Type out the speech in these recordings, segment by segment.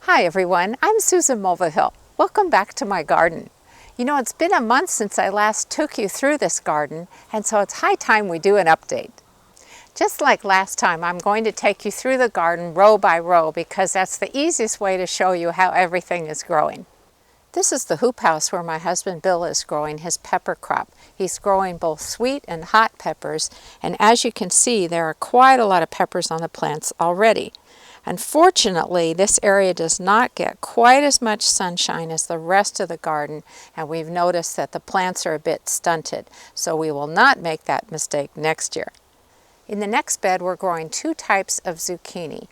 Hi everyone, I'm Susan Mulvihill. Welcome back to my garden. You know, it's been a month since I last took you through this garden, and so it's high time we do an update. Just like last time, I'm going to take you through the garden row by row because that's the easiest way to show you how everything is growing. This is the hoop house where my husband Bill is growing his pepper crop. He's growing both sweet and hot peppers, and as you can see, there are quite a lot of peppers on the plants already. Unfortunately, this area does not get quite as much sunshine as the rest of the garden, and we've noticed that the plants are a bit stunted, so we will not make that mistake next year. In the next bed, we're growing two types of zucchini.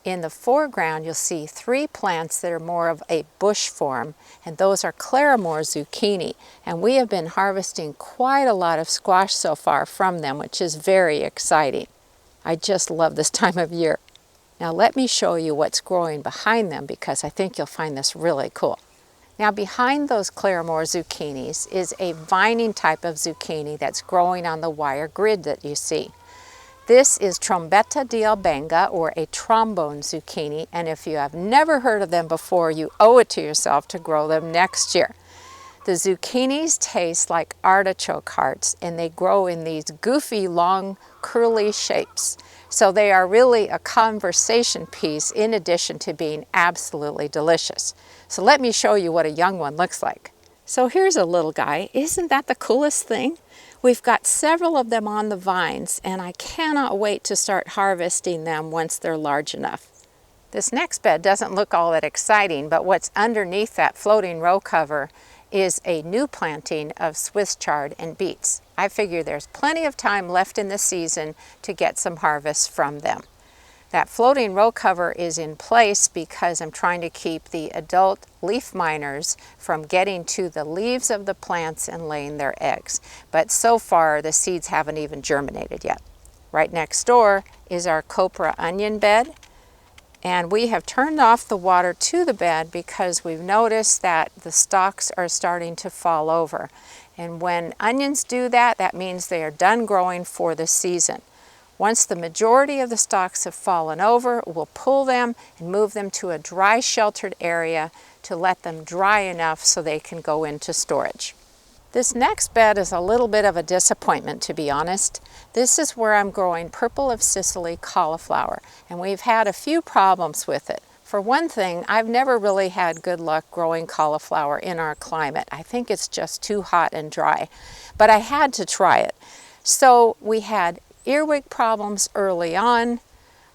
In the foreground, you'll see three plants that are more of a bush form, and those are Clarimore zucchini, and we have been harvesting quite a lot of squash so far from them, which is very exciting. I just love this time of year. Now let me show you what's growing behind them because I think you'll find this really cool. Now behind those Clarimore zucchinis is a vining type of zucchini that's growing on the wire grid that you see. This is Trombetta di Albenga, or a trombone zucchini, and if you have never heard of them before, you owe it to yourself to grow them next year. The zucchinis taste like artichoke hearts, and they grow in these goofy, long, curly shapes. So they are really a conversation piece in addition to being absolutely delicious. So let me show you what a young one looks like. So here's a little guy. Isn't that the coolest thing? We've got several of them on the vines, and I cannot wait to start harvesting them once they're large enough. This next bed doesn't look all that exciting, but what's underneath that floating row cover is a new planting of Swiss chard and beets. I figure there's plenty of time left in the season to get some harvest from them. That floating row cover is in place because I'm trying to keep the adult leaf miners from getting to the leaves of the plants and laying their eggs. But so far the seeds haven't even germinated yet. Right next door is our copra onion bed. And we have turned off the water to the bed because we've noticed that the stalks are starting to fall over. And when onions do that, that means they are done growing for the season. Once the majority of the stalks have fallen over, we'll pull them and move them to a dry sheltered area to let them dry enough so they can go into storage. This next bed is a little bit of a disappointment, to be honest. This is where I'm growing Purple of Sicily cauliflower, and we've had a few problems with it. For one thing, I've never really had good luck growing cauliflower in our climate. I think it's just too hot and dry, but I had to try it. So we had earwig problems early on.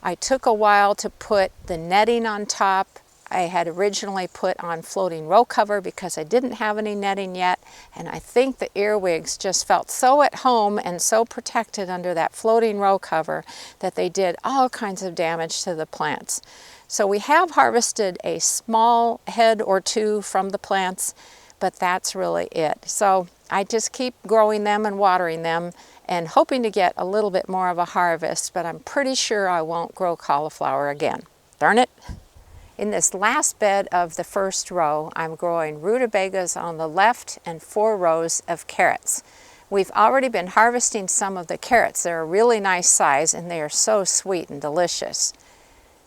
I took a while to put the netting on top. I had originally put on floating row cover because I didn't have any netting yet, and I think the earwigs just felt so at home and so protected under that floating row cover that they did all kinds of damage to the plants. So we have harvested a small head or two from the plants, but that's really it. So I just keep growing them and watering them and hoping to get a little bit more of a harvest, but I'm pretty sure I won't grow cauliflower again. Darn it! In this last bed of the first row, I'm growing rutabagas on the left and 4 rows of carrots. We've already been harvesting some of the carrots. They're a really nice size and they are so sweet and delicious.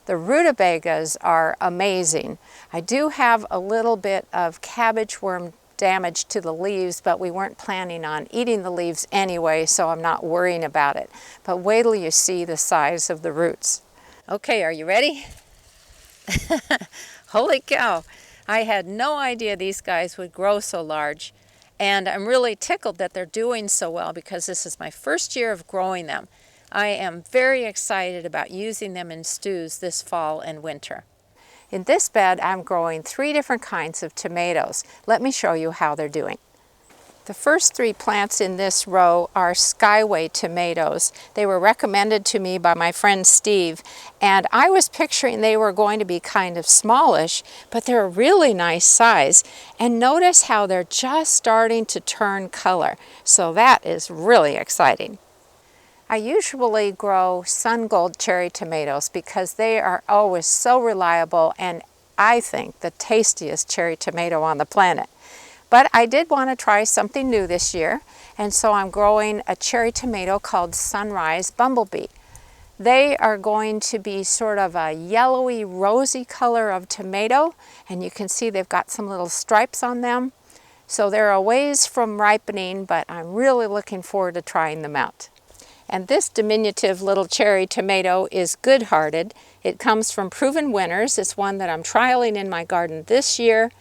The rutabagas are amazing. I do have a little bit of cabbage worm damage to the leaves, but we weren't planning on eating the leaves anyway, so I'm not worrying about it. But wait till you see the size of the roots. Okay, are you ready? Holy cow, I had no idea these guys would grow so large, and I'm really tickled that they're doing so well because this is my first year of growing them. I am very excited about using them in stews this fall and winter. In this bed, I'm growing 3 different kinds of tomatoes. Let me show you how they're doing. The first 3 plants in this row are Skyway tomatoes. They were recommended to me by my friend Steve, and I was picturing they were going to be kind of smallish, but they're a really nice size. And notice how they're just starting to turn color. So that is really exciting. I usually grow sun gold cherry tomatoes because they are always so reliable and I think the tastiest cherry tomato on the planet. But I did want to try something new this year, and so I'm growing a cherry tomato called Sunrise Bumblebee. They are going to be sort of a yellowy, rosy color of tomato, and you can see they've got some little stripes on them. So they're a ways from ripening, but I'm really looking forward to trying them out. And this diminutive little cherry tomato is good-hearted. It comes from Proven Winners. It's one that I'm trialing in my garden this year.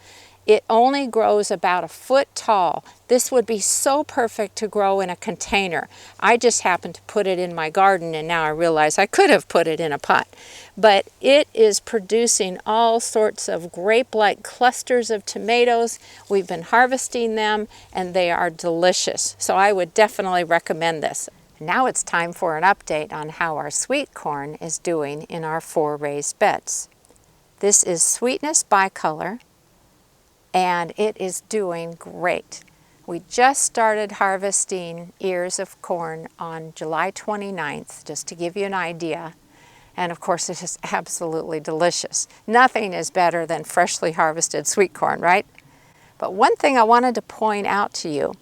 It only grows about 1 foot tall. This would be so perfect to grow in a container. I just happened to put it in my garden, and now I realize I could have put it in a pot. But it is producing all sorts of grape-like clusters of tomatoes. We've been harvesting them, and they are delicious. So I would definitely recommend this. Now it's time for an update on how our sweet corn is doing in our 4 raised beds. This is Sweetness Bicolor, and it is doing great. We just started harvesting ears of corn on July 29th, just to give you an idea. And of course it is absolutely delicious. Nothing is better than freshly harvested sweet corn, right? But one thing I wanted to point out to you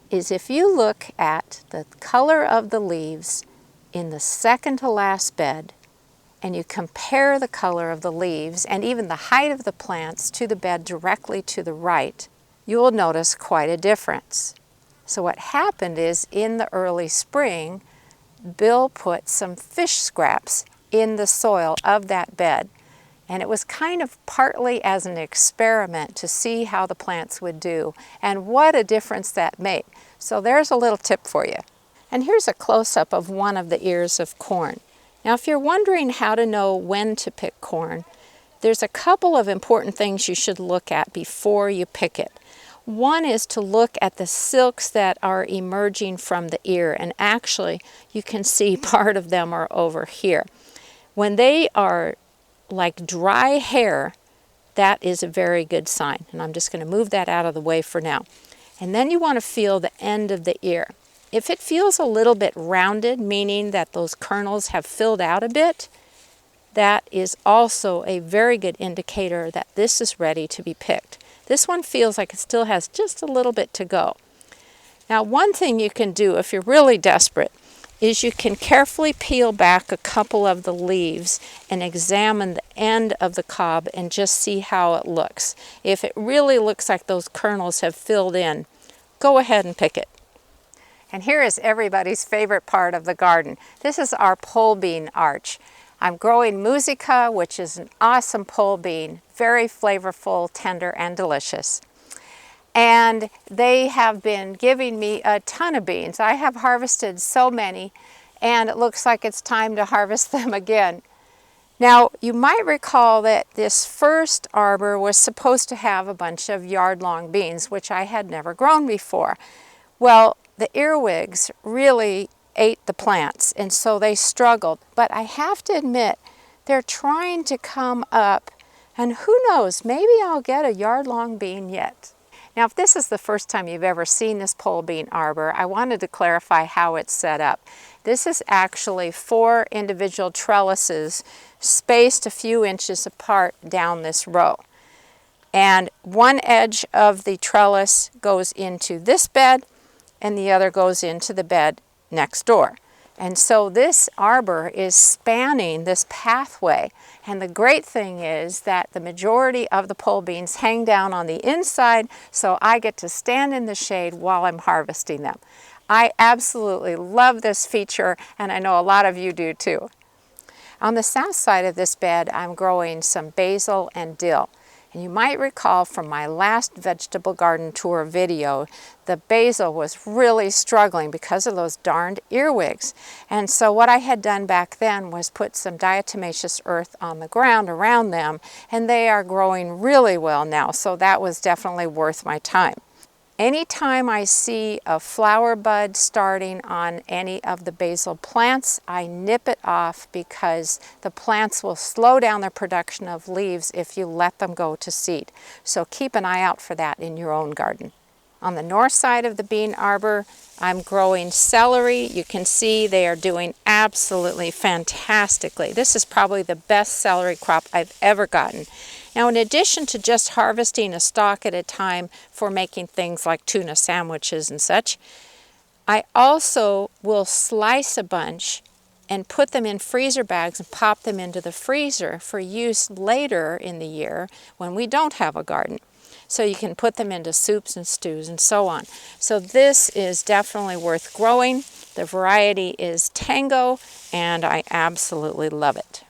is if you look at the color of the leaves in the second to last bed, and you compare the color of the leaves and even the height of the plants to the bed directly to the right, you will notice quite a difference. So what happened is in the early spring, Bill put some fish scraps in the soil of that bed, and it was kind of partly as an experiment to see how the plants would do, and what a difference that made. So there's a little tip for you. And here's a close-up of one of the ears of corn. Now, if you're wondering how to know when to pick corn, there's a couple of important things you should look at before you pick it. One is to look at the silks that are emerging from the ear, and actually you can see part of them are over here. When they are like dry hair, that is a very good sign, and I'm just going to move that out of the way for now. And then you want to feel the end of the ear. If it feels a little bit rounded, meaning that those kernels have filled out a bit, that is also a very good indicator that this is ready to be picked. This one feels like it still has just a little bit to go. Now, one thing you can do if you're really desperate is you can carefully peel back a couple of the leaves and examine the end of the cob and just see how it looks. If it really looks like those kernels have filled in, go ahead and pick it. And here is everybody's favorite part of the garden. This is our pole bean arch. I'm growing Musica, which is an awesome pole bean, very flavorful, tender, and delicious. And they have been giving me a ton of beans. I have harvested so many, and it looks like it's time to harvest them again. Now, you might recall that this first arbor was supposed to have a bunch of yard-long beans, which I had never grown before. Well, the earwigs really ate the plants, and so they struggled. But I have to admit, they're trying to come up, and who knows, maybe I'll get a yard-long bean yet. Now, if this is the first time you've ever seen this pole bean arbor, I wanted to clarify how it's set up. This is actually 4 individual trellises spaced a few inches apart down this row. And one edge of the trellis goes into this bed, and the other goes into the bed next door. And so this arbor is spanning this pathway. And the great thing is that the majority of the pole beans hang down on the inside, so I get to stand in the shade while I'm harvesting them. I absolutely love this feature, and I know a lot of you do too. On the south side of this bed, I'm growing some basil and dill. And you might recall from my last vegetable garden tour video, the basil was really struggling because of those darned earwigs. And so what I had done back then was put some diatomaceous earth on the ground around them, and they are growing really well now, so that was definitely worth my time. Anytime I see a flower bud starting on any of the basil plants, I nip it off because the plants will slow down their production of leaves if you let them go to seed. So keep an eye out for that in your own garden. On the north side of the bean arbor, I'm growing celery. You can see they are doing absolutely fantastically. This is probably the best celery crop I've ever gotten. Now, in addition to just harvesting a stalk at a time for making things like tuna sandwiches and such, I also will slice a bunch and put them in freezer bags and pop them into the freezer for use later in the year when we don't have a garden. So you can put them into soups and stews and so on. So this is definitely worth growing. The variety is Tango, and I absolutely love it.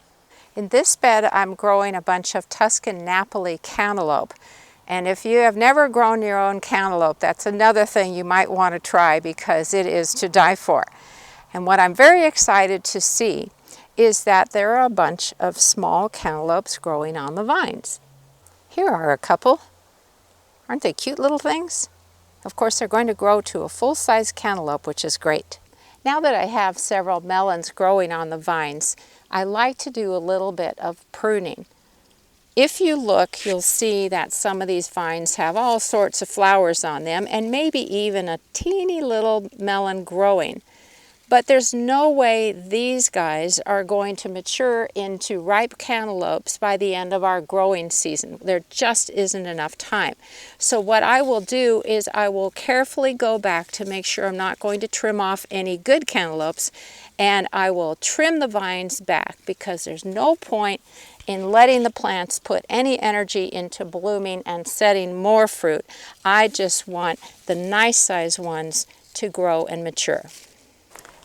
In this bed, I'm growing a bunch of Tuscan Napoli cantaloupe. And if you have never grown your own cantaloupe, that's another thing you might want to try because it is to die for. And what I'm very excited to see is that there are a bunch of small cantaloupes growing on the vines. Here are a couple. Aren't they cute little things? Of course, they're going to grow to a full-size cantaloupe, which is great. Now that I have several melons growing on the vines, I like to do a little bit of pruning. If you look, you'll see that some of these vines have all sorts of flowers on them and maybe even a teeny little melon growing. But there's no way these guys are going to mature into ripe cantaloupes by the end of our growing season. There just isn't enough time. So what I will do is I will carefully go back to make sure I'm not going to trim off any good cantaloupes, and I will trim the vines back because there's no point in letting the plants put any energy into blooming and setting more fruit. I just want the nice size ones to grow and mature.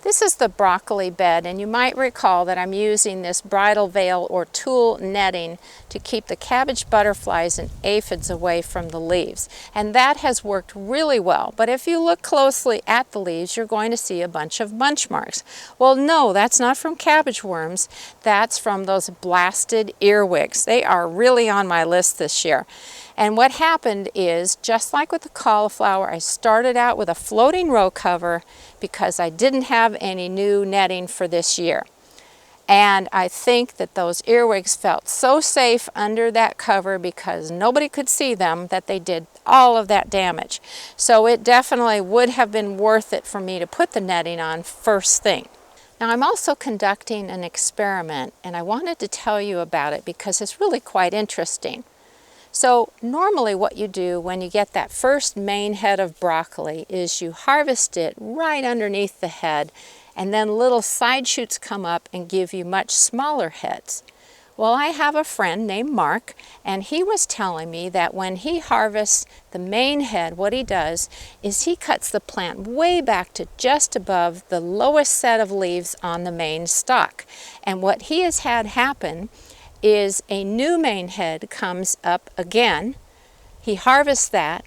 This is the broccoli bed, and you might recall that I'm using this bridal veil or tulle netting to keep the cabbage butterflies and aphids away from the leaves. And that has worked really well. But if you look closely at the leaves, you're going to see a bunch of bunch marks. Well, no, that's not from cabbage worms. That's from those blasted earwigs. They are really on my list this year. And what happened is, just like with the cauliflower, I started out with a floating row cover because I didn't have any new netting for this year. And I think that those earwigs felt so safe under that cover because nobody could see them that they did all of that damage. So it definitely would have been worth it for me to put the netting on first thing. Now I'm also conducting an experiment, and I wanted to tell you about it because it's really quite interesting. So normally what you do when you get that first main head of broccoli is you harvest it right underneath the head, and then little side shoots come up and give you much smaller heads. Well, I have a friend named Mark, and he was telling me that when he harvests the main head, what he does is he cuts the plant way back to just above the lowest set of leaves on the main stalk. And what he has had happen is a new main head comes up again. He harvests that.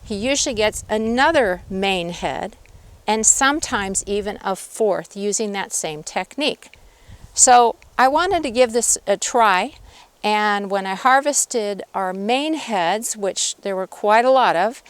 He usually gets another main head, and sometimes even a fourth using that same technique. So I wanted to give this a try, and when I harvested our main heads, which there were quite a lot of,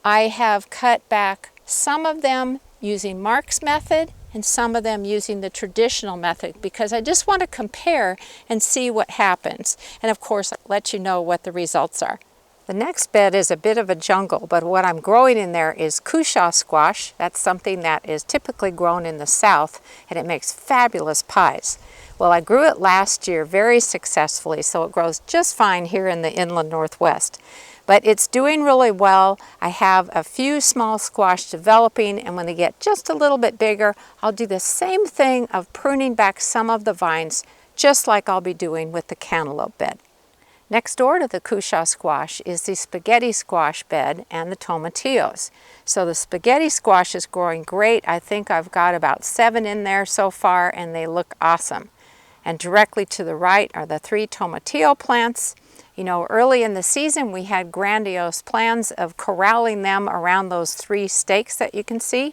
I have cut back some of them using Mark's method and some of them using the traditional method because I just want to compare and see what happens. And of course, I'll let you know what the results are. The next bed is a bit of a jungle, but what I'm growing in there is cushaw squash. That's something that is typically grown in the south, and it makes fabulous pies. Well, I grew it last year very successfully, so it grows just fine here in the inland northwest. But it's doing really well. I have a few small squash developing, and when they get just a little bit bigger, I'll do the same thing of pruning back some of the vines, just like I'll be doing with the cantaloupe bed. Next door to the cushaw squash is the spaghetti squash bed and the tomatillos. So the spaghetti squash is growing great. I think I've got about 7 in there so far, and they look awesome. And directly to the right are the 3 tomatillo plants. You know, early in the season we had grandiose plans of corralling them around those 3 stakes that you can see.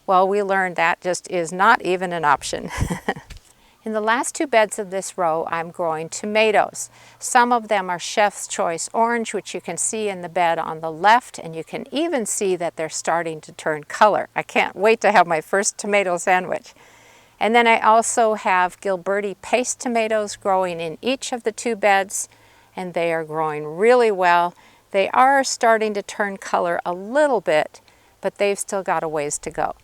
Well, we learned that just is not even an option. In the last 2 beds of this row, I'm growing tomatoes. Some of them are Chef's Choice Orange, which you can see in the bed on the left, and you can even see that they're starting to turn color. I can't wait to have my first tomato sandwich. And then I also have Gilberti paste tomatoes growing in each of the 2 beds, and they are growing really well. They are starting to turn color a little bit, but they've still got a ways to go.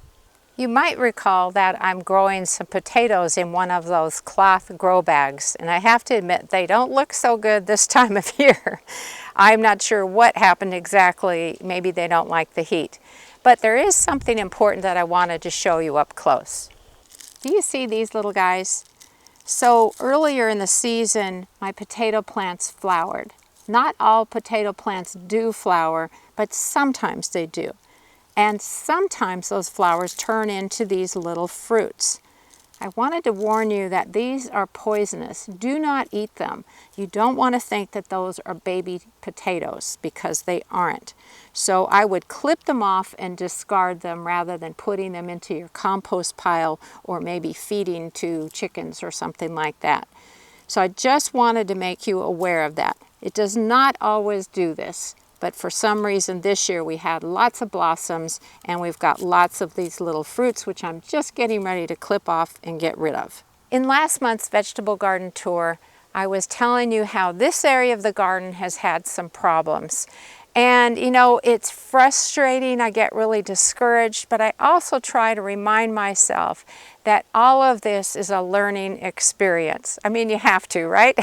You might recall that I'm growing some potatoes in one of those cloth grow bags, and I have to admit they don't look so good this time of year. I'm not sure what happened exactly. Maybe they don't like the heat. But there is something important that I wanted to show you up close. Do you see these little guys? So earlier in the season, my potato plants flowered. Not all potato plants do flower, but sometimes they do. And sometimes those flowers turn into these little fruits. I wanted to warn you that these are poisonous. Do not eat them. You don't want to think that those are baby potatoes because they aren't. So I would clip them off and discard them rather than putting them into your compost pile or maybe feeding to chickens or something like that. So I just wanted to make you aware of that. It does not always do this, but for some reason this year we had lots of blossoms and we've got lots of these little fruits which I'm just getting ready to clip off and get rid of. In last month's vegetable garden tour, I was telling you how this area of the garden has had some problems. And you know, it's frustrating, I get really discouraged, but I also try to remind myself that all of this is a learning experience. I mean, you have to, right?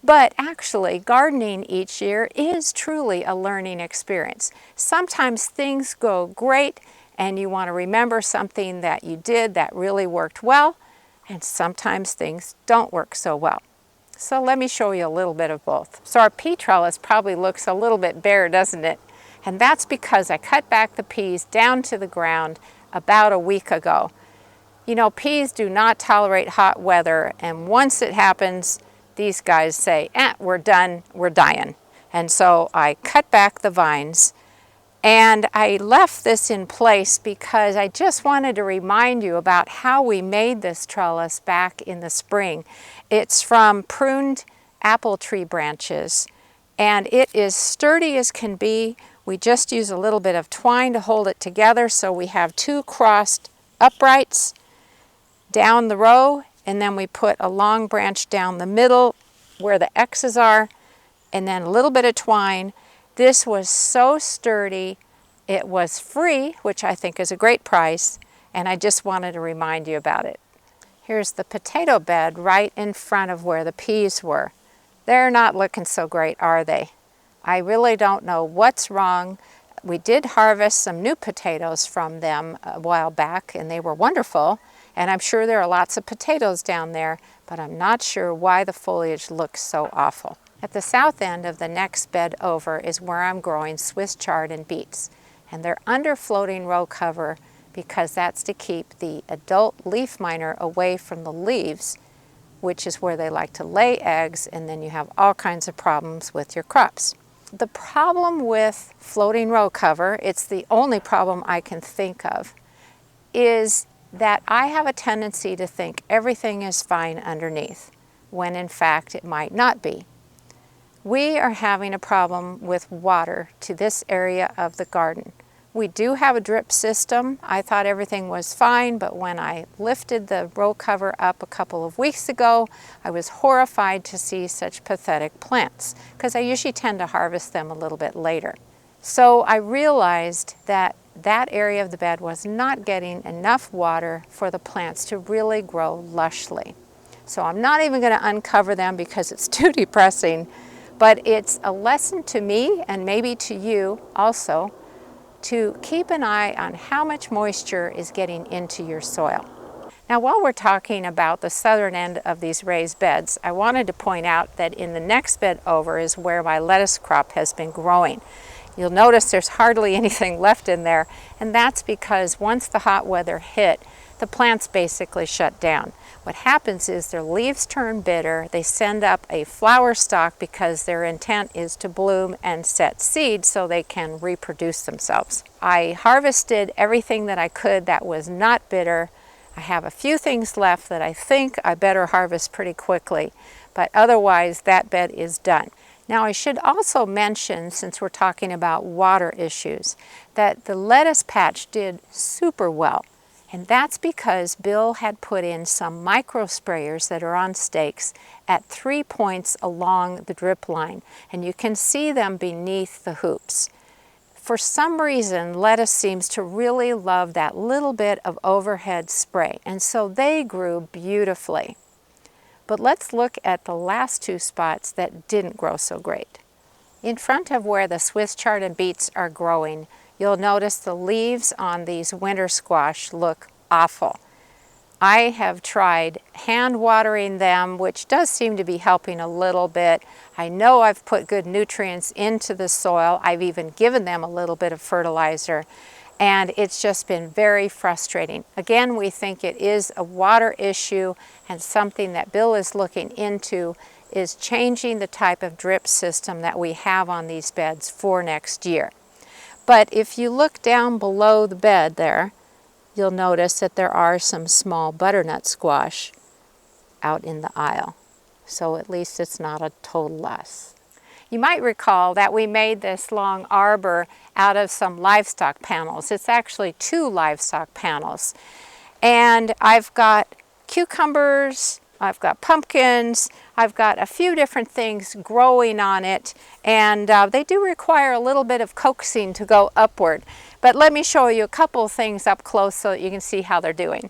But actually, gardening each year is truly a learning experience. Sometimes things go great and you want to remember something that you did that really worked well, and sometimes things don't work so well. So let me show you a little bit of both. So our pea trellis probably looks a little bit bare, doesn't it? And that's because I cut back the peas down to the ground about a week ago. You know, peas do not tolerate hot weather, and once it happens, these guys say, we're done, we're dying. And so I cut back the vines, and I left this in place because I just wanted to remind you about how we made this trellis back in the spring. It's from pruned apple tree branches, and it is sturdy as can be. We just use a little bit of twine to hold it together, so we have two crossed uprights down the row, and then we put a long branch down the middle where the X's are, and then a little bit of twine. This was so sturdy. It was free, which I think is a great price, and I just wanted to remind you about it. Here's the potato bed right in front of where the peas were. They're not looking so great, are they? I really don't know what's wrong. We did harvest some new potatoes from them a while back, and they were wonderful. And I'm sure there are lots of potatoes down there, but I'm not sure why the foliage looks so awful. At the south end of the next bed over is where I'm growing Swiss chard and beets. And they're under floating row cover because that's to keep the adult leaf miner away from the leaves, which is where they like to lay eggs, and then you have all kinds of problems with your crops. The problem with floating row cover, it's the only problem I can think of, is that I have a tendency to think everything is fine underneath, when in fact it might not be. We are having a problem with water to this area of the garden. We do have a drip system. I thought everything was fine, but when I lifted the row cover up a couple of weeks ago, I was horrified to see such pathetic plants, because I usually tend to harvest them a little bit later. So I realized that that area of the bed was not getting enough water for the plants to really grow lushly. So I'm not even going to uncover them because it's too depressing, but it's a lesson to me and maybe to you also to keep an eye on how much moisture is getting into your soil. Now, while we're talking about the southern end of these raised beds, I wanted to point out that in the next bed over is where my lettuce crop has been growing. You'll notice there's hardly anything left in there, and that's because once the hot weather hit, the plants basically shut down. What happens is their leaves turn bitter, they send up a flower stalk because their intent is to bloom and set seed so they can reproduce themselves. I harvested everything that I could that was not bitter. I have a few things left that I think I better harvest pretty quickly, but otherwise that bed is done. Now I should also mention, since we're talking about water issues, that the lettuce patch did super well. And that's because Bill had put in some micro sprayers that are on stakes at 3 points along the drip line. And you can see them beneath the hoops. For some reason, lettuce seems to really love that little bit of overhead spray. And so they grew beautifully. But let's look at the last two spots that didn't grow so great. In front of where the Swiss chard and beets are growing, you'll notice the leaves on these winter squash look awful. I have tried hand watering them, which does seem to be helping a little bit. I know I've put good nutrients into the soil. I've even given them a little bit of fertilizer, and it's just been very frustrating. Again, we think it is a water issue, and something that Bill is looking into is changing the type of drip system that we have on these beds for next year. But if you look down below the bed there, you'll notice that there are some small butternut squash out in the aisle. So at least it's not a total loss. You might recall that we made this long arbor out of some livestock panels. It's actually 2 livestock panels. And I've got cucumbers, I've got pumpkins, I've got a few different things growing on it, and they do require a little bit of coaxing to go upward. But let me show you a couple of things up close so that you can see how they're doing.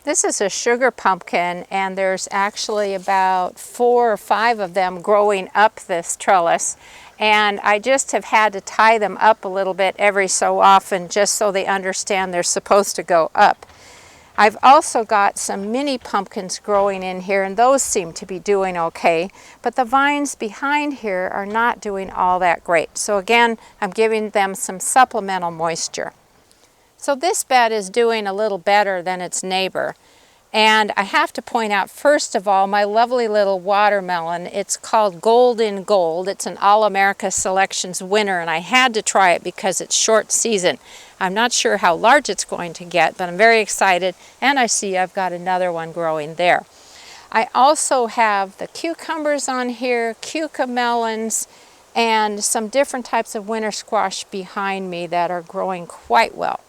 This is a sugar pumpkin, and there's actually about 4 or 5 of them growing up this trellis, and I just have had to tie them up a little bit every so often just so they understand they're supposed to go up. I've also got some mini pumpkins growing in here, and those seem to be doing okay, but the vines behind here are not doing all that great. So again, I'm giving them some supplemental moisture. So this bed is doing a little better than its neighbor. And I have to point out, first of all, my lovely little watermelon. It's called Golden Gold. It's an All-America Selections winner, and I had to try it because it's short season. I'm not sure how large it's going to get, but I'm very excited, and I see I've got another one growing there. I also have the cucumbers on here, cucamelons, and some different types of winter squash behind me that are growing quite well.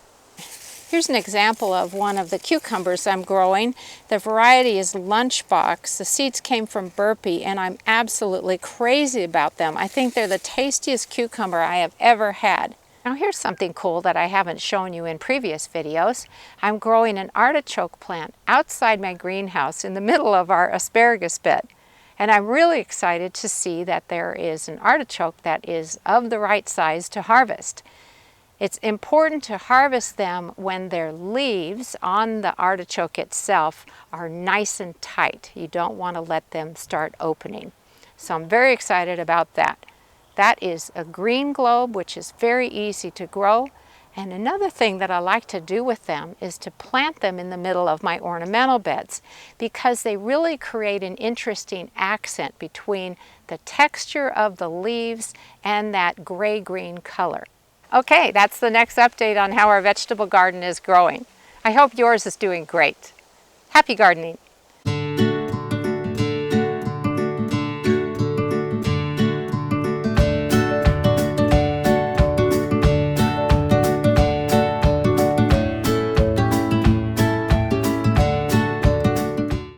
Here's an example of one of the cucumbers I'm growing. The variety is Lunchbox. The seeds came from Burpee, and I'm absolutely crazy about them. I think they're the tastiest cucumber I have ever had. Now here's something cool that I haven't shown you in previous videos. I'm growing an artichoke plant outside my greenhouse in the middle of our asparagus bed. And I'm really excited to see that there is an artichoke that is of the right size to harvest. It's important to harvest them when their leaves on the artichoke itself are nice and tight. You don't want to let them start opening. So I'm very excited about that. That is a green globe, which is very easy to grow. And another thing that I like to do with them is to plant them in the middle of my ornamental beds, because they really create an interesting accent between the texture of the leaves and that gray-green color. Okay, that's the next update on how our vegetable garden is growing. I hope yours is doing great. Happy gardening!